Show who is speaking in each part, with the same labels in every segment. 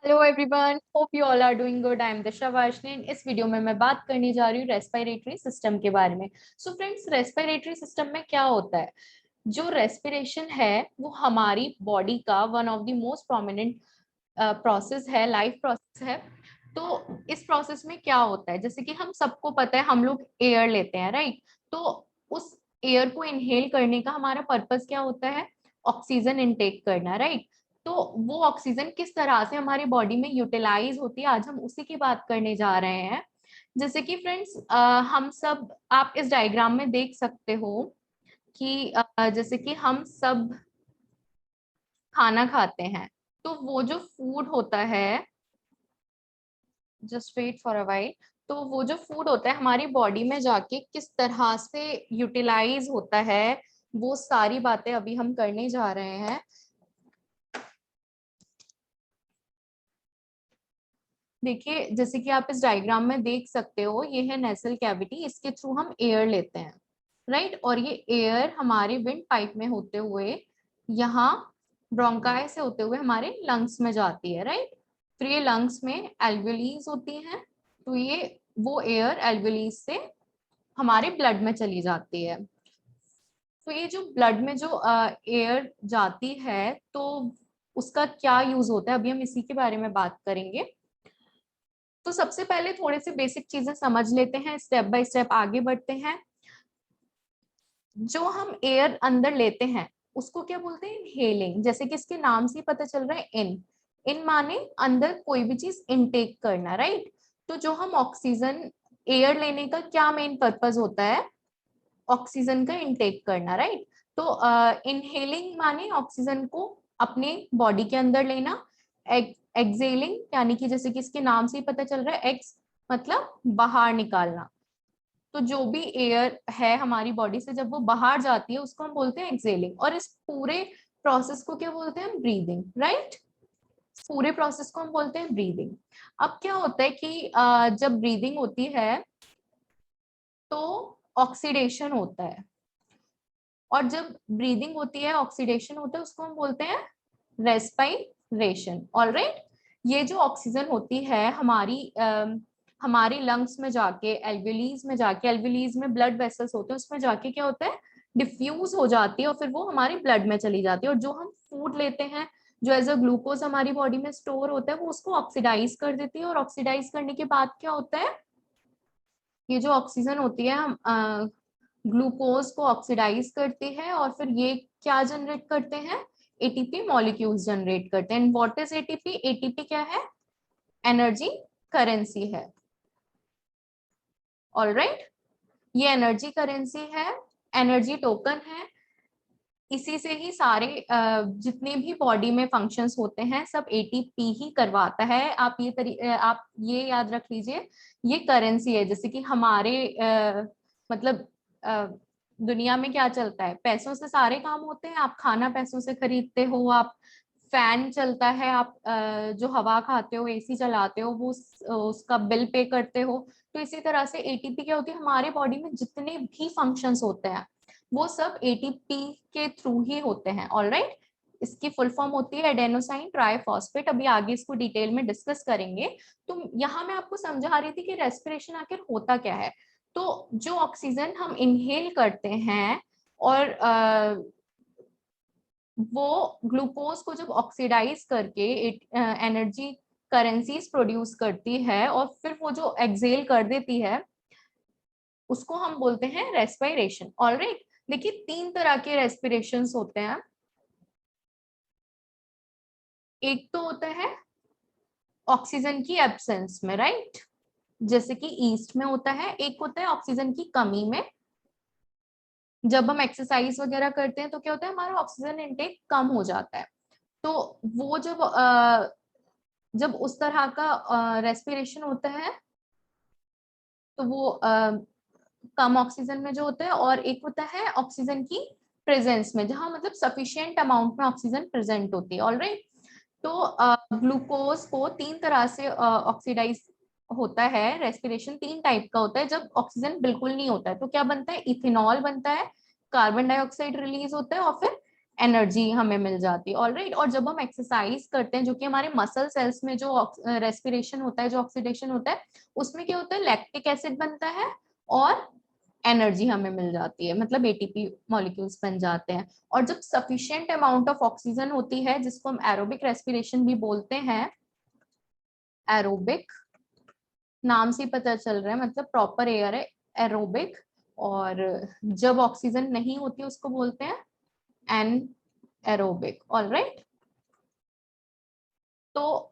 Speaker 1: Hello everyone, hope you all are doing good. I am Disha Varshney. इस video में मैं बात करने जा रही हूँ रेस्पिरेटरी सिस्टम के बारे में। सो फ्रेंड्स, रेस्पिरेटरी सिस्टम में क्या होता है? जो रेस्पिरेशन है वो हमारी बॉडी का one of the most prominent process है, लाइफ प्रोसेस है। तो इस प्रोसेस में क्या होता है, जैसे कि हम सबको पता है, हम लोग एयर लेते हैं, राइट? तो उस एयर को इनहेल करने का हमारा पर्पस क्या होता है? ऑक्सीजन इनटेक करना, राइट? तो वो ऑक्सीजन किस तरह से हमारी बॉडी में यूटिलाइज होती है, आज हम उसी की बात करने जा रहे हैं। जैसे कि फ्रेंड्स, हम सब, आप इस डायग्राम में देख सकते हो कि जैसे कि हम सब खाना खाते हैं, तो वो जो फूड होता है, just wait for a while, तो वो जो फूड होता है हमारी बॉडी में जाके किस तरह से यूटिलाइज होता है, वो सारी बातें अभी हम करने जा रहे हैं। देखिए, जैसे कि आप इस डायग्राम में देख सकते हो, ये है नेसल कैविटी, इसके थ्रू हम एयर लेते हैं, राइट? और ये एयर हमारे विंड पाइप में होते हुए यहाँ ब्रोंकाई से होते हुए हमारे लंग्स में जाती है, राइट? फिर ये लंग्स में एल्वेलीज होती हैं, तो ये वो एयर एल्वेलीज से हमारे ब्लड में चली जाती है। तो ये जो ब्लड में जो एयर जाती है, तो उसका क्या यूज होता है, अभी हम इसी के बारे में बात करेंगे। तो सबसे पहले थोड़े से बेसिक चीजें समझ लेते हैं, स्टेप बाय स्टेप आगे बढ़ते हैं। जो हम एयर अंदर लेते हैं उसको क्या बोलते हैं? इनहेलिंग। जैसे कि इसके नाम से ही पता चल रहा है, इन इन माने अंदर कोई भी चीज इनटेक करना, राइट? तो जो हम ऑक्सीजन, एयर लेने का क्या मेन पर्पस होता है? ऑक्सीजन का इनटेक करना, राइट? तो इनहेलिंग माने ऑक्सीजन को अपने बॉडी के अंदर लेना। एक्सेलिंग यानी कि जैसे कि इसके नाम से ही पता चल रहा है, एक्स मतलब बाहर निकालना। तो जो भी एयर है हमारी बॉडी से जब वो बाहर जाती है उसको हम बोलते हैं एक्सेलिंग। और इस पूरे प्रोसेस को क्या बोलते हैं? Breathing, right? पूरे प्रोसेस को हम बोलते हैं ब्रीदिंग। अब क्या होता है कि जब ब्रीदिंग होती है तो ऑक्सीडेशन होता है, और जब ब्रीदिंग होती है ऑक्सीडेशन होता है, उसको हम बोलते हैं रेस्पिरेशन। ऑलराइट? ये जो ऑक्सीजन होती है हमारी लंग्स में जाके, एल्वेलीज में जाके, एल्वेलीज में ब्लड वेसल्स होते हैं, उसमें जाके क्या होता है? डिफ्यूज हो जाती है, और फिर वो हमारे ब्लड में चली जाती है। और जो हम फूड लेते हैं, जो एज अ ग्लूकोज हमारी बॉडी में स्टोर होता है, वो उसको ऑक्सीडाइज कर देती है। और ऑक्सीडाइज करने के बाद क्या होता है? ये जो ऑक्सीजन होती है हम ग्लूकोज को ऑक्सीडाइज करती है, और फिर ये क्या जनरेट करते हैं? एटीपी मॉलिक्यूल्स जनरेट करते हैं। What is ATP? एटीपी क्या है? एनर्जी करेंसी है। ऑलराइट? ये एनर्जी करेंसी है, एनर्जी टोकन है। इसी से ही सारे जितने भी बॉडी में फंक्शंस होते हैं सब एटीपी ही करवाता है। आप ये याद रख लीजिए, ये करेंसी है। जैसे कि हमारे मतलब अ, दुनिया में क्या चलता है? पैसों से सारे काम होते हैं। आप खाना पैसों से खरीदते हो, आप फैन चलता है, आप जो हवा खाते हो, एसी चलाते हो, वो उसका बिल पे करते हो। तो इसी तरह से एटीपी क्या होती है? हमारे बॉडी में जितने भी फंक्शंस होते हैं वो सब एटीपी के थ्रू ही होते हैं। ऑलराइट? इसकी फुल फॉर्म होती है एडेनोसाइन ट्राइफॉस्फेट। अभी आगे इसको डिटेल में डिस्कस करेंगे। तो यहाँ मैं आपको समझा रही थी कि रेस्पिरेशन आखिर होता क्या है। तो जो ऑक्सीजन हम इनहेल करते हैं, और वो ग्लूकोज को जब ऑक्सीडाइज करके एनर्जी करेंसीज प्रोड्यूस करती है, और फिर वो जो एक्सेल कर देती है, उसको हम बोलते हैं रेस्पिरेशन। ऑलराइट? देखिए, तीन तरह के रेस्पिरेशन होते हैं। एक तो होता है ऑक्सीजन की एब्सेंस में, राइट? जैसे कि ईस्ट में होता है। एक होता है ऑक्सीजन की कमी में। जब हम एक्सरसाइज वगैरह करते हैं तो क्या होता है? हमारा ऑक्सीजन इनटेक कम हो जाता है। तो वो जब उस तरह का रेस्पिरेशन होता है, तो वो कम ऑक्सीजन में जो होता है। और एक होता है ऑक्सीजन की प्रेजेंस में, जहां मतलब सफिशिएंट अमाउंट में ऑक्सीजन प्रेजेंट होती है। ऑलराइट? तो ग्लूकोज को तीन तरह से ऑक्सीडाइज होता है। रेस्पिरेशन तीन टाइप का होता है। जब ऑक्सीजन बिल्कुल नहीं होता है तो क्या बनता है? इथेनॉल बनता है, कार्बन डाइऑक्साइड रिलीज होता है, और फिर एनर्जी हमें मिल जाती है। ऑलराइट, और जब हम एक्सरसाइज करते हैं, जो कि हमारे मसल सेल्स में जो रेस्पिरेशन होता है, जो ऑक्सीडेशन होता है, उसमें क्या होता है, लैक्टिक एसिड बनता है और एनर्जी हमें मिल जाती है, मतलब एटीपी मॉलिक्यूल्स बन जाते हैं। और जब सफिशिएंट अमाउंट ऑफ ऑक्सीजन होती है, जिसको हम एरोबिक रेस्पिरेशन भी बोलते हैं, एरोबिक नाम से पता चल रहा है, मतलब प्रॉपर एयर है एरोबिक। और जब ऑक्सीजन नहीं होती उसको बोलते हैं एन एरोबिक। ऑलराइट, तो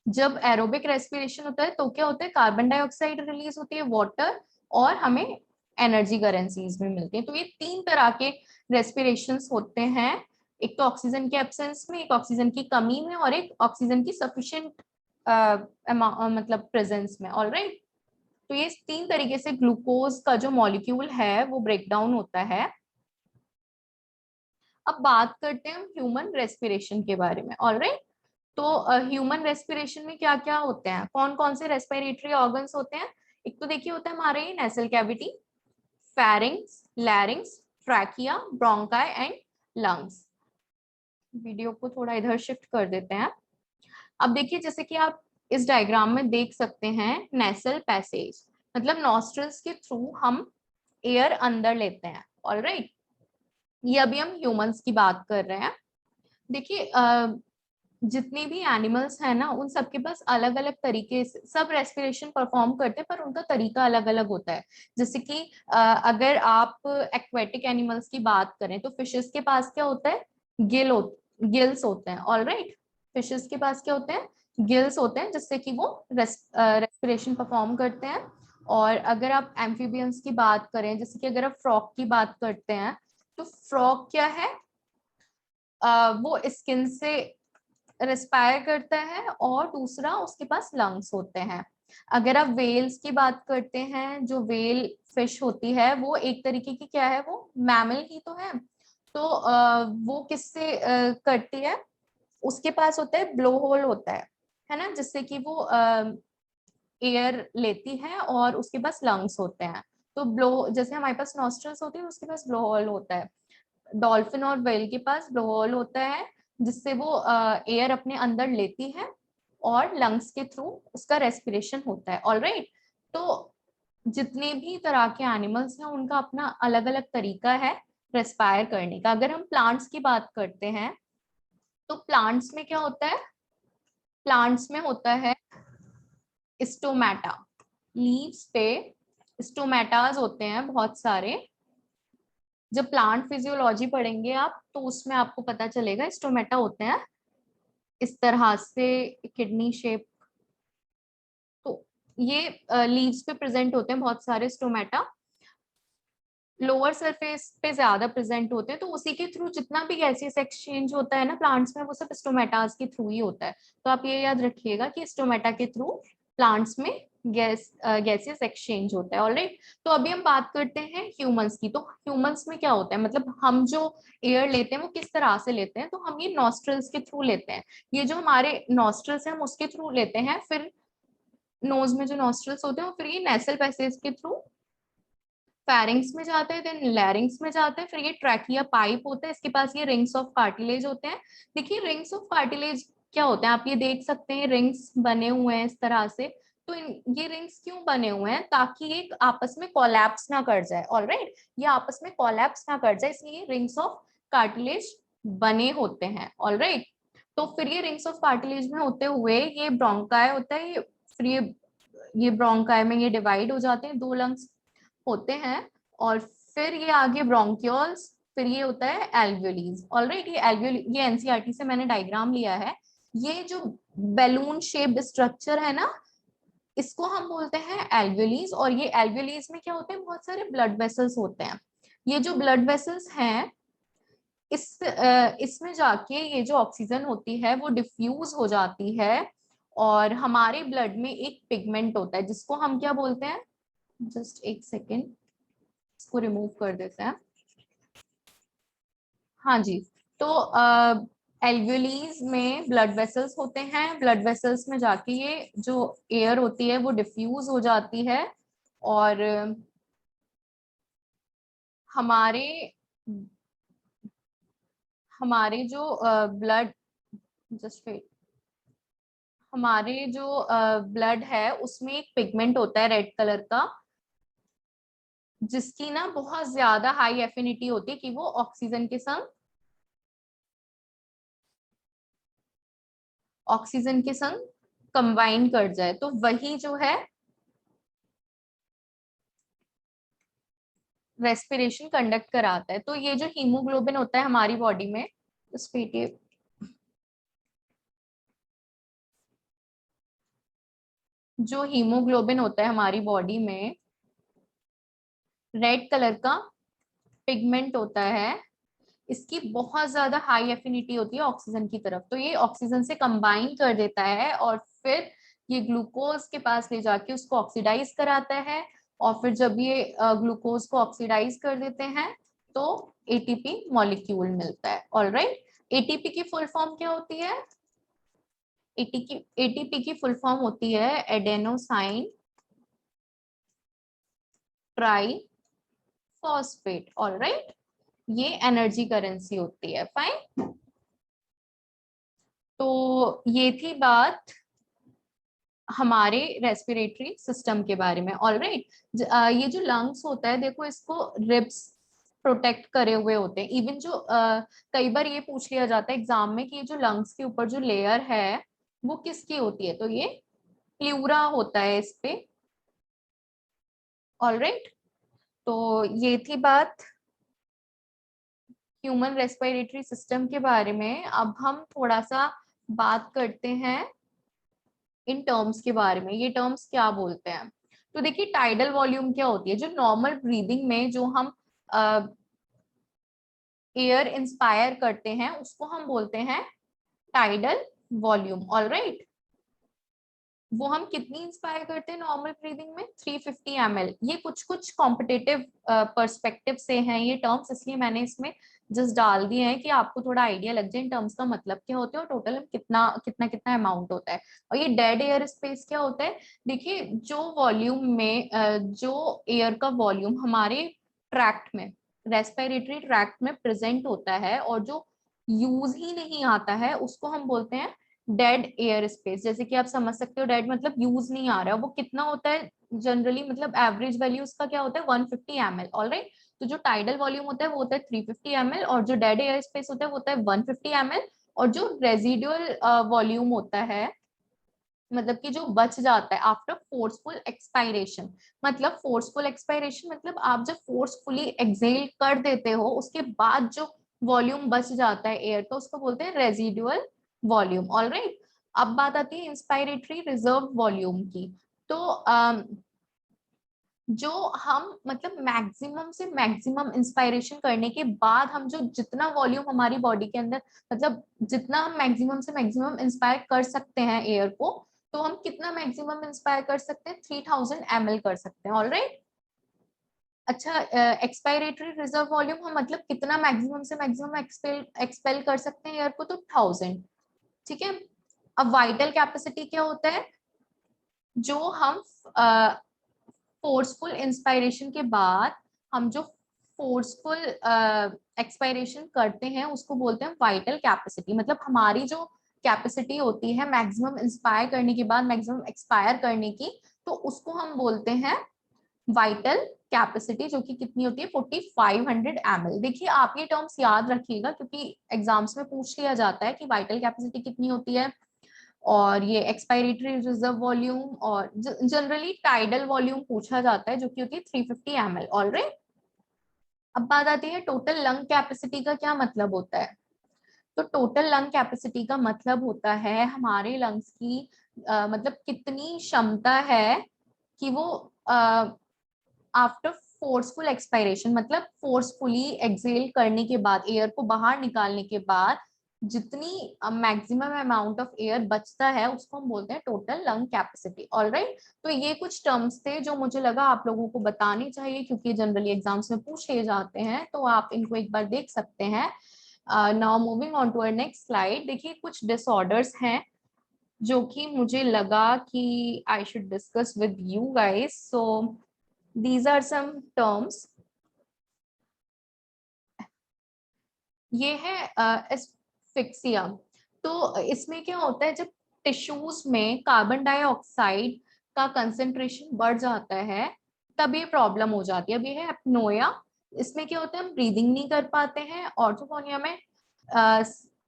Speaker 1: जब एरोबिक रेस्पिरेशन होता है तो क्या होता है, कार्बन डाइऑक्साइड रिलीज होती है, वाटर, और हमें एनर्जी करेंसीज भी मिलती है। तो ये तीन तरह के रेस्पिरेशंस होते हैं, एक तो ऑक्सीजन के एब्सेंस में, एक ऑक्सीजन की कमी में, और एक ऑक्सीजन की सफिशिएंट मतलब प्रेजेंस में। ऑलराइट, तो ये तीन तरीके से ग्लूकोज का जो मॉलिक्यूल है वो ब्रेक डाउन होता है। अब बात करते हैं हम ह्यूमन रेस्पिरेशन के बारे में। ऑलराइट, तो ह्यूमन रेस्पिरेशन में क्या क्या होते हैं, कौन कौन से रेस्पिरेटरी ऑर्गन्स होते हैं। एक तो देखिए होता है हमारे nasal cavity, pharynx, लैरिंग्स, trachea, bronchi and lungs. Video को थोड़ा इधर शिफ्ट कर देते हैं। अब देखिए, जैसे कि आप इस डायग्राम में देख सकते हैं, नेसल पैसेज मतलब नॉस्ट्रल्स के थ्रू हम एयर अंदर लेते हैं। ऑलराइट, ये अभी हम ह्यूमंस की बात कर रहे हैं। देखिए जितने भी एनिमल्स हैं ना, उन सबके पास अलग अलग तरीके से सब रेस्पिरेशन परफॉर्म करते हैं, पर उनका तरीका अलग अलग होता है। जैसे कि अगर आप एक्वेटिक एनिमल्स की बात करें तो फिशेस के पास क्या होता है, गिल्स होते हैं। ऑलराइट, फिशेस के पास क्या होते हैं, गिल्स होते हैं, जिससे कि वो रेस्पिरेशन परफॉर्म करते हैं। और अगर आप एम्फीबियंस की बात करें, जैसे कि अगर आप फ्रॉग की बात करते हैं, तो फ्रॉग क्या है, वो स्किन से रेस्पायर करता है, और दूसरा उसके पास लंग्स होते हैं। अगर आप वेल्स की बात करते हैं, जो वेल फिश होती है वो एक तरीके की क्या है, वो मैमल ही तो है। तो वो किससे करती है, उसके पास होता है ब्लो होल होता है ना, जिससे कि वो एयर लेती है, और उसके पास लंग्स होते हैं। तो ब्लो, जैसे हमारे पास नॉस्ट्रल्स होती है, उसके पास ब्लो होल होता है। डॉल्फिन और व्हेल के पास ब्लो होल होता है, जिससे वो एयर अपने अंदर लेती है, और लंग्स के थ्रू उसका रेस्पिरेशन होता है। ऑलराइट, तो जितने भी तरह के एनिमल्स हैं उनका अपना अलग अलग तरीका है रेस्पायर करने का। अगर हम प्लांट्स की बात करते हैं, तो प्लांट्स में क्या होता है, प्लांट्स में होता है स्टोमेटा, लीव्स पे स्टोमेटाज होते हैं बहुत सारे। जब प्लांट फिजियोलॉजी पढ़ेंगे आप, तो उसमें आपको पता चलेगा स्टोमेटा होते हैं इस तरह से, किडनी शेप। तो ये लीव्स पे प्रेजेंट होते हैं बहुत सारे स्टोमेटा, लोअर सरफेस पे ज्यादा प्रेजेंट होते हैं। तो उसी के थ्रू जितना भी गैसियस एक्सचेंज होता है ना प्लांट्स में, वो सब स्टोमेटास के थ्रू ही होता है। तो आप ये याद रखिएगा कि स्टोमेटा के थ्रू प्लांट्स में गैसियस एक्सचेंज होता है। ऑलराइट, तो अभी हम बात करते हैं ह्यूमंस की। तो ह्यूमंस में क्या होता है, मतलब हम जो एयर लेते हैं वो किस तरह से लेते हैं, तो हम ये नॉस्ट्रल्स के थ्रू लेते हैं। ये जो हमारे नॉस्ट्रल्स हैं हम उसके थ्रू लेते हैं, फिर नोज में जो नॉस्ट्रल्स होते हैं, फिर ये नेसल पैसेज के थ्रू फेरिंग्स में जाते हैं, देन लैरिंग्स में जाते हैं, फिर ये ट्रैकिया पाइप होता है, इसके पास ये रिंग्स ऑफ कार्टिलेज होते हैं। देखिए रिंग्स ऑफ कार्टिलेज क्या होते हैं, आप ये देख सकते हैं रिंग्स बने हुए हैं इस तरह से। तो ये रिंग्स क्यों बने हुए हैं, ताकि ये आपस में कोलैप्स ना कर जाए। ऑलराइट, ये आपस में कोलैप्स ना कर जाए, इसलिए रिंग्स ऑफ कार्टिलेज बने होते हैं। ऑलराइट, तो फिर ये रिंग्स ऑफ कार्टिलेज में होते हुए ये ब्रोंकाई होता है, फिर ये ब्रोंकाई में ये डिवाइड हो जाते हैं, दो लंग्स होते हैं, और फिर ये आगे ब्रोंक्यूल्स, फिर ये होता है एल्वियोलीज। ऑलराइट, ये एल्वियोली, ये एनसीईआरटी से मैंने डायग्राम लिया है। ये जो बैलून शेप्ड स्ट्रक्चर है ना, इसको हम बोलते हैं एल्वियोलीज। और ये एल्वियोलीज में क्या होते हैं, बहुत सारे ब्लड वेसल्स होते हैं। ये जो ब्लड वेसल्स हैं, इसमें जाके ये जो ऑक्सीजन होती है वो डिफ्यूज हो जाती है, और हमारे ब्लड में एक पिगमेंट होता है जिसको हम क्या बोलते हैं, जस्ट एक सेकेंड, इसको रिमूव कर देते हैं। हाँ जी, तो एल्वियोलीज में ब्लड वेसल्स होते हैं, ब्लड वेसल्स में जाके ये जो एयर होती है वो डिफ्यूज हो जाती है, और हमारे हमारे जो ब्लड, जस्ट वेट, हमारे जो ब्लड है उसमें एक पिगमेंट होता है रेड कलर का, जिसकी ना बहुत ज्यादा हाई एफिनिटी होती है कि वो ऑक्सीजन के संग कंबाइन कर जाए, तो वही जो है रेस्पिरेशन कंडक्ट कराता है। तो ये जो हीमोग्लोबिन होता है हमारी बॉडी में, जो हीमोग्लोबिन होता है हमारी बॉडी में रेड कलर का पिगमेंट होता है, इसकी बहुत ज्यादा हाई एफिनिटी होती है ऑक्सीजन की तरफ, तो ये ऑक्सीजन से कंबाइन कर देता है और फिर ये ग्लूकोज के पास ले जाके उसको ऑक्सीडाइज कराता है, और फिर जब ये ग्लूकोज को ऑक्सीडाइज कर देते हैं तो एटीपी मॉलिक्यूल मिलता है। ऑलराइट, एटीपी की फुल फॉर्म क्या होती है? एटीपी की फुल फॉर्म होती है एडेनोसाइन ट्राई फॉस्फेट। ऑलराइट, ये एनर्जी करेंसी होती है। फाइन, तो ये थी बात हमारे रेस्पिरेटरी सिस्टम के बारे में। ऑलराइट, ये जो लंग्स होता है देखो, इसको रिब्स प्रोटेक्ट करे हुए होते हैं। इवन जो कई बार ये पूछ लिया जाता है एग्जाम में कि ये जो लंग्स के ऊपर जो लेयर है वो किसकी होती है, तो ये प्लूरा होता है इस पे। ऑलराइट, तो ये थी बात ह्यूमन रेस्पिरेटरी सिस्टम के बारे में। अब हम थोड़ा सा बात करते हैं इन टर्म्स के बारे में। ये टर्म्स क्या बोलते हैं? तो देखिए, टाइडल वॉल्यूम क्या होती है? जो नॉर्मल ब्रीदिंग में जो हम एयर इंस्पायर करते हैं उसको हम बोलते हैं टाइडल वॉल्यूम। ऑलराइट, वो हम कितनी इंस्पायर करते हैं नॉर्मल ब्रीदिंग में? 350 ml। ये कुछ कुछ कॉम्पिटेटिव पर्सपेक्टिव से हैं ये टर्म्स, इसलिए मैंने इसमें जस्ट डाल दिए हैं कि आपको थोड़ा आइडिया लग जाए इन टर्म्स का मतलब क्या होता है और टोटल कितना कितना कितना अमाउंट होता है। और ये डेड एयर स्पेस क्या होता है? देखिए, जो वॉल्यूम में जो एयर का वॉल्यूम हमारे ट्रैक्ट में, रेस्पिरेटरी ट्रैक्ट में प्रेजेंट होता है और जो यूज ही नहीं आता है, उसको हम बोलते हैं डेड एयर स्पेस। जैसे कि आप समझ सकते हो, डेड मतलब यूज नहीं आ रहा है। वो कितना होता है जनरली, मतलब एवरेज वैल्यू उसका क्या होता है? 150 ml। ऑलराइट, तो जो टाइडल वॉल्यूम होता है वो होता है 350 ml, और जो डेड एयर स्पेस होता है वो होता है 150 ml। और जो रेजिडुअल वॉल्यूम होता है, मतलब कि जो बच जाता है आफ्टर फोर्सफुल एक्सपायरेशन, मतलब फोर्सफुल एक्सपायरेशन मतलब आप जब फोर्सफुली एक्सेल कर देते हो उसके बाद जो वॉल्यूम बच जाता है एयर का, उसको बोलते हैं रेजिडुअल वॉल्यूम। ऑलराइट, अब बात आती है इंस्पायरेटरी रिजर्व वॉल्यूम की। तो जो हम मतलब मैक्सिमम से मैक्सिमम इंस्पायरेशन करने के बाद हम जो जितना वॉल्यूम हमारी बॉडी के अंदर, मतलब जितना हम मैक्सिमम से मैक्सिमम इंस्पायर कर सकते हैं एयर को, तो हम कितना मैक्सिमम इंस्पायर कर सकते हैं? 3000 ml कर सकते हैं। ऑलराइट, अच्छा, एक्सपायरेटरी रिजर्व वॉल्यूम हम मतलब कितना मैक्सिमम से मैक्सिमम एक्सपेल कर सकते हैं एयर को? तो 1000। ठीक है, अब वाइटल कैपेसिटी क्या होता है? जो हम फोर्सफुल इंस्पायरेशन के बाद हम जो फोर्सफुल एक्सपायरेशन करते हैं उसको बोलते हैं वाइटल कैपेसिटी। मतलब हमारी जो कैपेसिटी होती है मैक्सिमम इंस्पायर करने के बाद मैक्सिमम एक्सपायर करने की, तो उसको हम बोलते हैं वाइटल कैपेसिटी, जो कि कितनी होती है? 4500 ml। देखिए, आप ये टर्म्स याद रखिएगा क्योंकि एग्जाम्स में पूछ लिया जाता है कि वाइटल कैपेसिटी कितनी होती है, और ये एक्सपायरेटरी रिजर्व वॉल्यूम, और जनरली टाइडल वॉल्यूम पूछा जाता है जो कि होती है 350 ml। ऑलराइट, अब बात आती है टोटल लंग कैपेसिटी का क्या मतलब होता है? तो टोटल लंग कैपेसिटी का मतलब होता है हमारे लंग्स की मतलब कितनी क्षमता है कि वो आफ्टर फोर्सफुल एक्सपायरेशन, मतलब फोर्सफुली एक्सेल करने के बाद, एयर को बाहर निकालने के बाद जितनी मैक्सिमम अमाउंट ऑफ एयर बचता है उसको हम बोलते हैं टोटल लंग कैपेसिटी। ऑलराइट, तो ये कुछ टर्म्स थे जो मुझे लगा आप लोगों को बताने चाहिए क्योंकि जनरली एग्जाम्स में पूछे जाते हैं, तो आप इनको एक बार देख सकते हैं। Now moving on to our next slide. देखिए, कुछ डिसऑर्डर्स हैं जो कि मुझे लगा कि I should discuss with you guys. So these are some terms ये है एस्फिक्सिया। तो इसमें क्या होता है, जब टिश्यूज में कार्बन डाइऑक्साइड का कंसेंट्रेशन बढ़ जाता है तब ये प्रॉब्लम हो जाती है। अब ये है एप्नोया। इसमें क्या होता है, हम ब्रीदिंग नहीं कर पाते हैं। ऑर्थोफोनिया में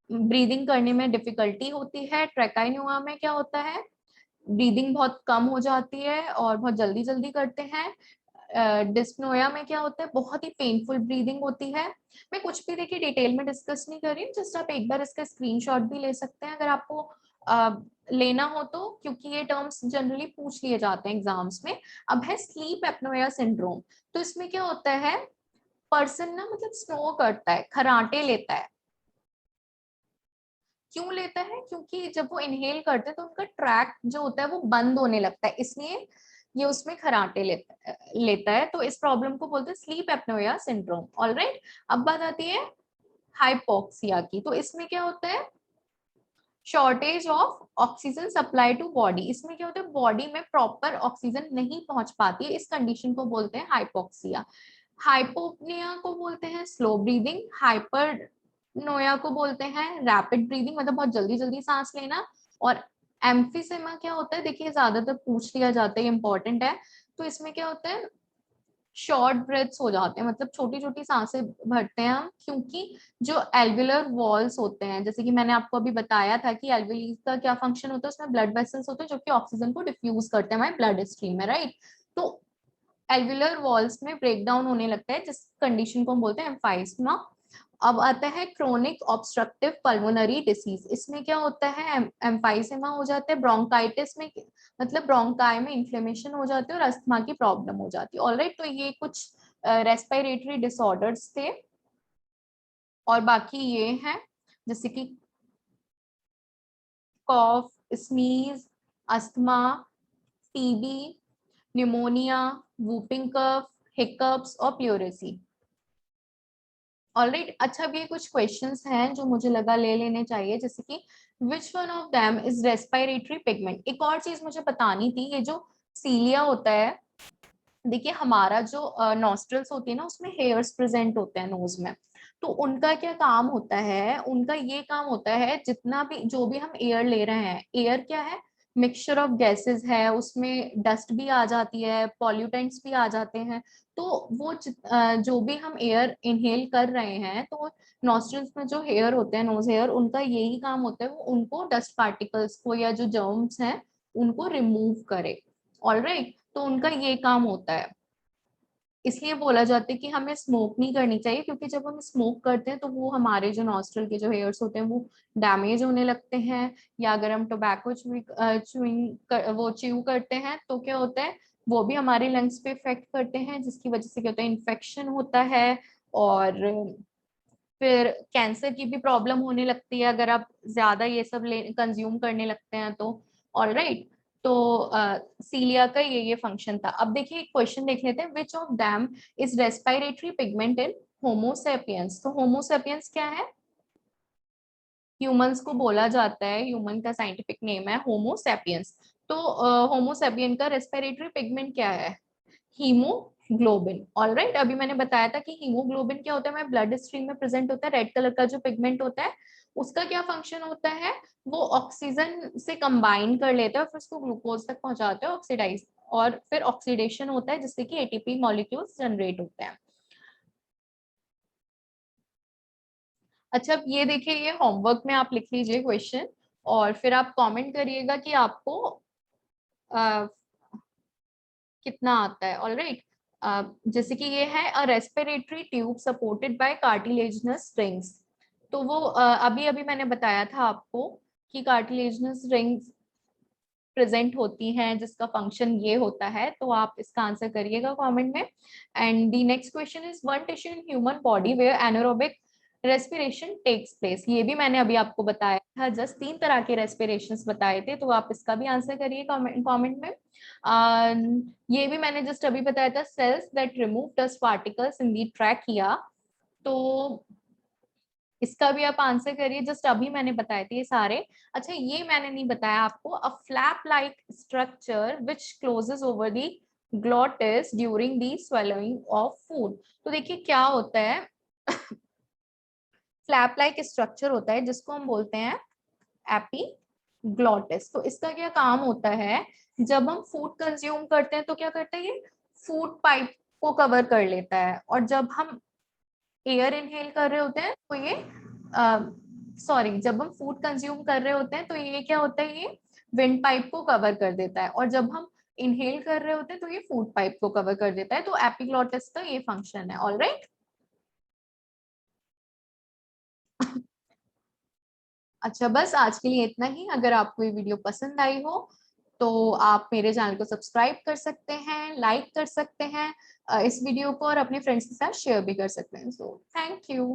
Speaker 1: ब्रीदिंग करने में डिफिकल्टी होती है। ट्रैकाइनुआ में क्या होता है, ब्रीदिंग बहुत कम हो जाती है और बहुत जल्दी जल्दी करते हैं। डिस्पनोया में क्या होता है, बहुत ही पेनफुल ब्रीदिंग होती है। मैं कुछ भी देखिए डिटेल में डिस्कस नहीं कर रही हूँ, जस्ट आप एक बार इसका स्क्रीनशॉट भी ले सकते हैं अगर आपको लेना हो तो, क्योंकि ये टर्म्स जनरली पूछ लिए जाते हैं एग्जाम्स में। अब है स्लीप एप्नोया सिंड्रोम। तो इसमें क्या होता है, पर्सन ना मतलब स्नो करता है, खराटे लेता है। क्यों लेता है, क्योंकि जब वो इनहेल करते हैं तो उनका ट्रैक जो होता है वो बंद होने लगता है, इसलिए ये उसमें खराटे लेता है। तो इस प्रॉब्लम को बोलते हैं स्लीप एप्नोया सिंड्रोम। ऑलराइट, अब बात आती है हाइपोक्सिया की। तो इसमें क्या होता है, shortage of oxygen supply to body. इसमें क्या होता है, बॉडी में प्रॉपर ऑक्सीजन नहीं पहुंच पाती है, इस कंडीशन को बोलते हैं हाइपोक्सिया। हाइपोपनिया को बोलते हैं स्लो ब्रीदिंग। हाइपरनोया को बोलते हैं रैपिड ब्रीदिंग, मतलब बहुत जल्दी जल्दी सांस लेना। और एम्फीसेमा क्या होता है, देखिए ज्यादातर पूछ लिया जाता है, इंपॉर्टेंट है। तो इसमें क्या होता है, शॉर्ट ब्रेथ्स हो जाते हैं, मतलब छोटी छोटी सांसें भरते हैं हम, क्योंकि जो एल्वुलर वॉल्स होते हैं, जैसे कि मैंने आपको अभी बताया था कि एल्वुली का क्या फंक्शन होता है, उसमें ब्लड वेसल्स होते हैं जो कि ऑक्सीजन को डिफ्यूज करते हैं हमारे ब्लड स्ट्रीम में, राइट। तो एल्वुलर वॉल्स में ब्रेक डाउन होने लगता है, जिस कंडीशन को हम बोलते हैं एम्फाइस्मा। अब आता है क्रोनिक ऑब्स्ट्रक्टिव पल्मोनरी डिसीज। इसमें क्या होता है, एम्फाइसेमा हो जाता है। ब्रोंकाइटिस में मतलब ब्रोंकाई में इन्फ्लेमेशन हो जाती है और अस्थमा की प्रॉब्लम हो जाती है। ऑलराइट, तो ये कुछ रेस्पिरेटरी डिसऑर्डर्स थे। और बाकी ये हैं जैसे कि cough, sneeze, asthma, TB, pneumonia, whooping cough, hiccups और प्लूरेसी। ऑलराइट, अच्छा अब ये कुछ क्वेश्चंस हैं जो मुझे लगा ले लेने चाहिए, जैसे कि which one of them is respiratory pigment. एक और चीज मुझे बतानी थी, ये जो सीलिया होता है, देखिए हमारा जो नॉस्ट्रल्स होती है ना, उसमें हेयर्स प्रेजेंट होते हैं नोज में। तो उनका क्या काम होता है, उनका ये काम होता है, जितना भी जो भी हम एयर ले रहे हैं, एयर क्या है, मिक्सचर ऑफ गैसेस है, उसमें डस्ट भी आ जाती है, पॉल्यूटेंट्स भी आ जाते हैं। तो वो जो भी हम एयर इनहेल कर रहे हैं, तो नॉस्ट्रल्स में जो हेयर होते हैं, नोज हेयर, उनका यही काम होता है, वो उनको डस्ट पार्टिकल्स को या जो जर्म्स हैं उनको रिमूव करे। ऑलराइट, तो उनका ये काम होता है। इसलिए बोला जाता है कि हमें स्मोक नहीं करनी चाहिए, क्योंकि जब हम स्मोक करते हैं तो वो हमारे जो नॉस्ट्रल के जो हेयर्स होते हैं वो डैमेज होने लगते हैं। या अगर हम टोबैको वो च्यू करते हैं तो क्या होता है, वो भी हमारे लंग्स पे इफेक्ट करते हैं, जिसकी वजह से क्या होता है, इन्फेक्शन होता है। और फिर कैंसर की भी प्रॉब्लम होने लगती है अगर आप ज्यादा ये सब कंज्यूम करने लगते हैं तो। ऑलराइट, तो सीलिया का ये फंक्शन था। अब देखिए एक क्वेश्चन देख लेते हैं, which of them is respiratory pigment in Homo sapiens. तो होमोसेपियंस क्या है, ह्यूमंस को बोला जाता है, ह्यूमन का साइंटिफिक नेम है होमोसेपियंस। तो होमोसेपियन का रेस्पिरेटरी पिगमेंट क्या है, हीमोग्लोबिन। ऑलराइट, अभी मैंने बताया था कि हीमोग्लोबिन क्या होता है, हमारे ब्लड स्ट्रीम में प्रेजेंट होता है, रेड कलर का जो पिगमेंट होता है, उसका क्या फंक्शन होता है, वो ऑक्सीजन से कंबाइन कर लेता है और फिर उसको ग्लूकोज तक पहुंचाता है, ऑक्सीडाइज, और फिर ऑक्सीडेशन होता है जिससे कि एटीपी मॉलिक्यूल्स जनरेट होते हैं। अच्छा, अब ये देखिए, ये होमवर्क में आप लिख लीजिए क्वेश्चन, और फिर आप कमेंट करिएगा कि आपको अ, कितना आता है। ऑलराइट, जैसे कि ये है a respiratory tube supported by cartilaginous rings. तो वो अभी अभी मैंने बताया था आपको कि कार्टिलेजिनस रिंग्स प्रेजेंट होती हैं, जिसका फंक्शन ये होता है। तो आप इसका आंसर करिएगा कमेंट में। And the next question is one tissue in human body where anaerobic respiration takes place. ये भी मैंने अभी आपको बताया था, जस्ट 3 तरह के रेस्पिरेशंस बताए थे, तो आप इसका भी आंसर करिए कमेंट में। ये भी मैंने जस्ट अभी बताया था, cells that remove dust particles in the trachea. तो इसका भी आप आंसर करिए, जस्ट अभी मैंने बताए थे ये सारे। अच्छा, ये मैंने नहीं बताया आपको, a flap like structure which closes over the glottis during the swallowing of food. तो देखिए क्या होता है, फ्लैप लाइक स्ट्रक्चर होता है जिसको हम बोलते हैं एपिग्लॉटिस। तो इसका क्या काम होता है, जब हम फूड कंज्यूम करते हैं तो क्या करता है, ये फूड पाइप को कवर कर लेता है, और जब हम एयर इनहेल कर रहे होते हैं तो ये सॉरी जब हम फूड कंज्यूम कर रहे होते हैं तो ये क्या होता है, ये विंड पाइप को कवर कर देता है, और जब हम इनहेल कर रहे होते हैं तो ये फूड पाइप को कवर कर देता है। तो एपिग्लॉटिस का ये फंक्शन है। ऑलराइट अच्छा, बस आज के लिए इतना ही। अगर आपको ये वीडियो पसंद आई हो तो आप मेरे चैनल को सब्सक्राइब कर सकते हैं, लाइक कर सकते हैं इस वीडियो को, और अपने फ्रेंड्स के साथ शेयर भी कर सकते हैं। So thank you.